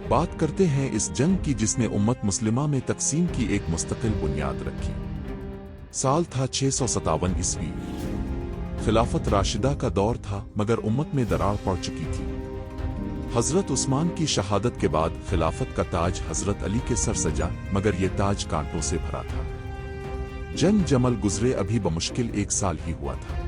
بات کرتے ہیں اس جنگ کی جس نے امت مسلمہ میں تقسیم کی ایک مستقل بنیاد رکھی۔ سال تھا 657 عیسوی۔ خلافت راشدہ کا دور تھا مگر امت میں دراڑ پڑ چکی تھی۔ حضرت عثمان کی شہادت کے بعد خلافت کا تاج حضرت علی کے سر سجا مگر یہ تاج کانٹوں سے بھرا تھا۔ جنگ جمل گزرے ابھی بمشکل 1 سال ہی ہوا تھا۔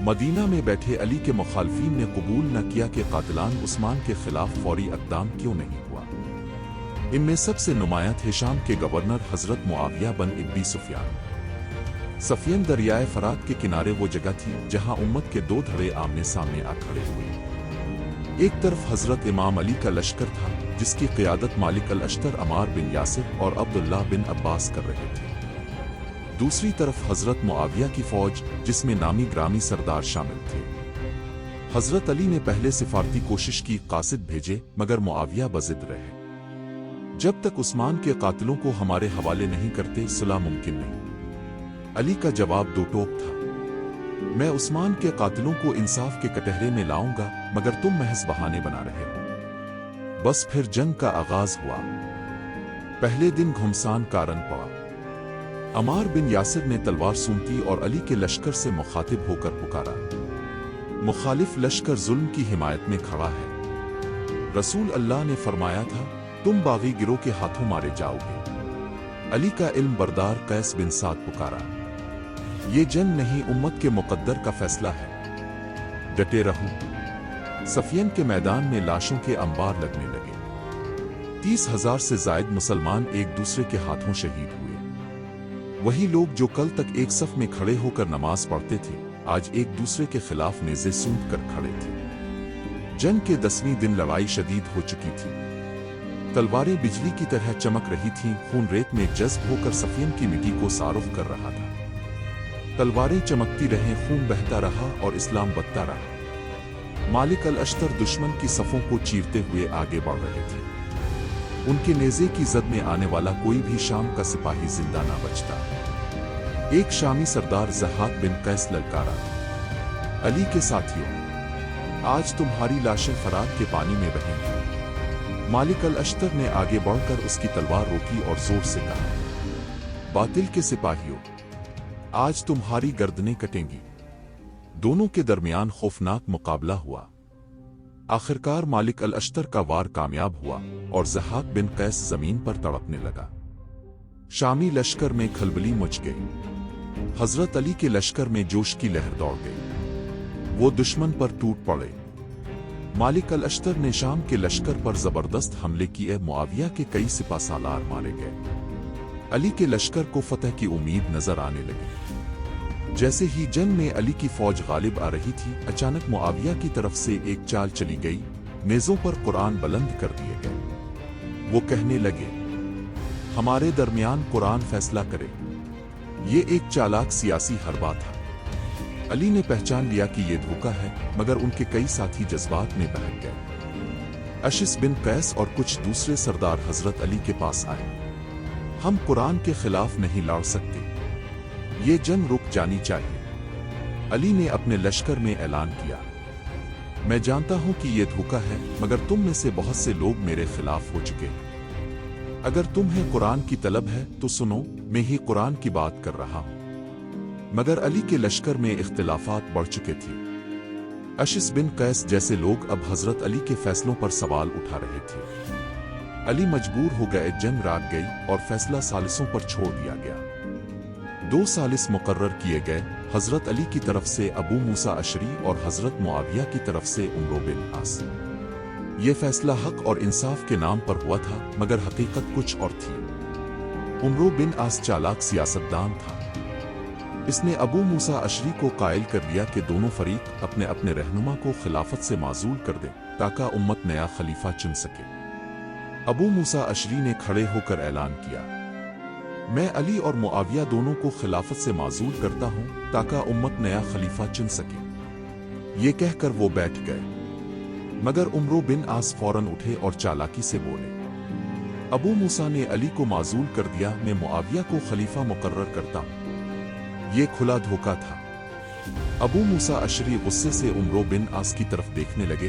مدینہ میں بیٹھے علی کے مخالفین نے قبول نہ کیا کہ قاتلان عثمان کے خلاف فوری اقدام کیوں نہیں ہوا۔ ان میں سب سے نمایاں تھے شام کے گورنر حضرت معاویہ بن ابی سفیان۔ سفین دریائے فرات کے کنارے وہ جگہ تھی جہاں امت کے 2 دھڑے آمنے سامنے آ کھڑے ہوئے۔ ایک طرف حضرت امام علی کا لشکر تھا جس کی قیادت مالک الاشتر عمار بن یاسر اور عبداللہ بن عباس کر رہے تھے۔ دوسری طرف حضرت معاویہ کی فوج جس میں نامی گرامی سردار شامل تھے۔ حضرت علی نے پہلے سفارتی کوشش کی، قاصد بھیجے مگر معاویہ بضد رہے۔ جب تک عثمان کے قاتلوں کو ہمارے حوالے نہیں کرتے صلح ممکن نہیں۔ علی کا جواب 2 ٹوک تھا، میں عثمان کے قاتلوں کو انصاف کے کٹہرے میں لاؤں گا مگر تم محض بہانے بنا رہے ہو۔ بس پھر جنگ کا آغاز ہوا۔ پہلے دن گھمسان کارن پڑا۔ عمار بن یاسر نے تلوار سونتی اور علی کے لشکر سے مخاطب ہو کر پکارا، مخالف لشکر ظلم کی حمایت میں کھڑا ہے۔ رسول اللہ نے فرمایا تھا تم باغی گروہ کے ہاتھوں مارے جاؤ گے۔ علی کا علم بردار قیس بن سعد پکارا، یہ جنگ نہیں امت کے مقدر کا فیصلہ ہے، ڈٹے رہو۔ سفین کے میدان میں لاشوں کے انبار لگنے لگے۔ 30,000 سے زائد مسلمان ایک دوسرے کے ہاتھوں شہید ہوئے۔ وہی لوگ جو کل تک ایک صف میں کھڑے ہو کر نماز پڑھتے تھے آج ایک دوسرے کے خلاف نیزے سونٹ کر کھڑے تھے۔ جنگ کے 10ویں دن لڑائی شدید ہو چکی تھی۔ تلواریں بجلی کی طرح چمک رہی تھیں، خون ریت میں جذب ہو کر سفین کی مٹی کو صارف کر رہا تھا۔ تلواریں چمکتی رہیں، خون بہتا رہا اور اسلام بڑھتا رہا۔ مالک الاشتر دشمن کی صفوں کو چیرتے ہوئے آگے بڑھ رہے تھے۔ ان کے نیزے کی زد میں آنے والا کوئی بھی شام کا سپاہی زندہ نہ بچتا۔ ایک شامی سردار ضحاک بن قیس للکارا، علی کے ساتھیوں، آج تمہاری لاشیں فرات کے پانی میں بہیں گی۔ مالک الاشتر نے آگے بڑھ کر اس کی تلوار روکی اور زور سے کہا، باطل کے سپاہیوں، آج تمہاری گردنیں کٹیں گی۔ دونوں کے درمیان خوفناک مقابلہ ہوا۔ آخرکار مالک الاشتر کا وار کامیاب ہوا اور ضحاک بن قیس زمین پر تڑپنے لگا۔ شامی لشکر میں کھلبلی مچ گئی۔ حضرت علی کے لشکر میں جوش کی لہر دوڑ گئی۔ وہ دشمن پر ٹوٹ پڑے۔ مالک الاشتر نے شام کے لشکر پر زبردست حملے کیے، معاویہ کے کئی سپہ سالار مارے گئے۔ علی کے لشکر کو فتح کی امید نظر آنے لگی۔ جیسے ہی جنگ میں علی کی فوج غالب آ رہی تھی، اچانک معاویہ کی طرف سے ایک چال چلی گئی، نیزوں پر قرآن بلند کر دیے گئے۔ وہ کہنے لگے، ہمارے درمیان قرآن فیصلہ کرے۔ یہ ایک چالاک سیاسی حربہ تھا۔ علی نے پہچان لیا کہ یہ دھوکہ ہے مگر ان کے کئی ساتھی جذبات میں بہک گئے۔ اشس بن قیس اور کچھ دوسرے سردار حضرت علی کے پاس آئے، ہم قرآن کے خلاف نہیں لڑ سکتے، یہ جنگ رک جانی چاہیے۔ علی نے اپنے لشکر میں اعلان کیا، میں جانتا ہوں کہ یہ دھوکہ ہے مگر تم میں سے بہت سے لوگ میرے خلاف ہو چکے ہیں۔ اگر تمہیں قرآن کی طلب ہے تو سنو، میں ہی قرآن کی بات کر رہا ہوں۔ مگر علی کے لشکر میں اختلافات بڑھ چکے تھے۔ اشس بن قیس جیسے لوگ اب حضرت علی کے فیصلوں پر سوال اٹھا رہے تھے۔ علی مجبور ہو گئے، جنگ راک گئی اور فیصلہ ثالثوں پر چھوڑ دیا گیا۔ 2 ثالث مقرر کیے گئے، حضرت علی کی طرف سے ابو موسیٰ اشعری اور حضرت معاویہ کی طرف سے عمرو بن عاص۔ یہ فیصلہ حق اور انصاف کے نام پر ہوا تھا مگر حقیقت کچھ اور تھی۔ عمرو بن عاص چالاک سیاستدان تھا۔ اس نے ابو موسیٰ اشعری کو قائل کر دیا کہ دونوں فریق اپنے اپنے رہنما کو خلافت سے معزول کر دیں تاکہ امت نیا خلیفہ چن سکے۔ ابو موسیٰ اشعری نے کھڑے ہو کر اعلان کیا، میں علی اور معاویہ دونوں کو خلافت سے معزول کرتا ہوں تاکہ امت نیا خلیفہ چن سکے۔ یہ کہہ کر وہ بیٹھ گئے مگر عمرو بن عاص فوراً اٹھے اور چالاکی سے بولے، ابو موسیٰ نے علی کو معزول کر دیا، میں معاویہ کو خلیفہ مقرر کرتا ہوں۔ یہ کھلا دھوکہ تھا۔ ابو موسیٰ اشعری غصے سے عمرو بن عاص کی طرف دیکھنے لگے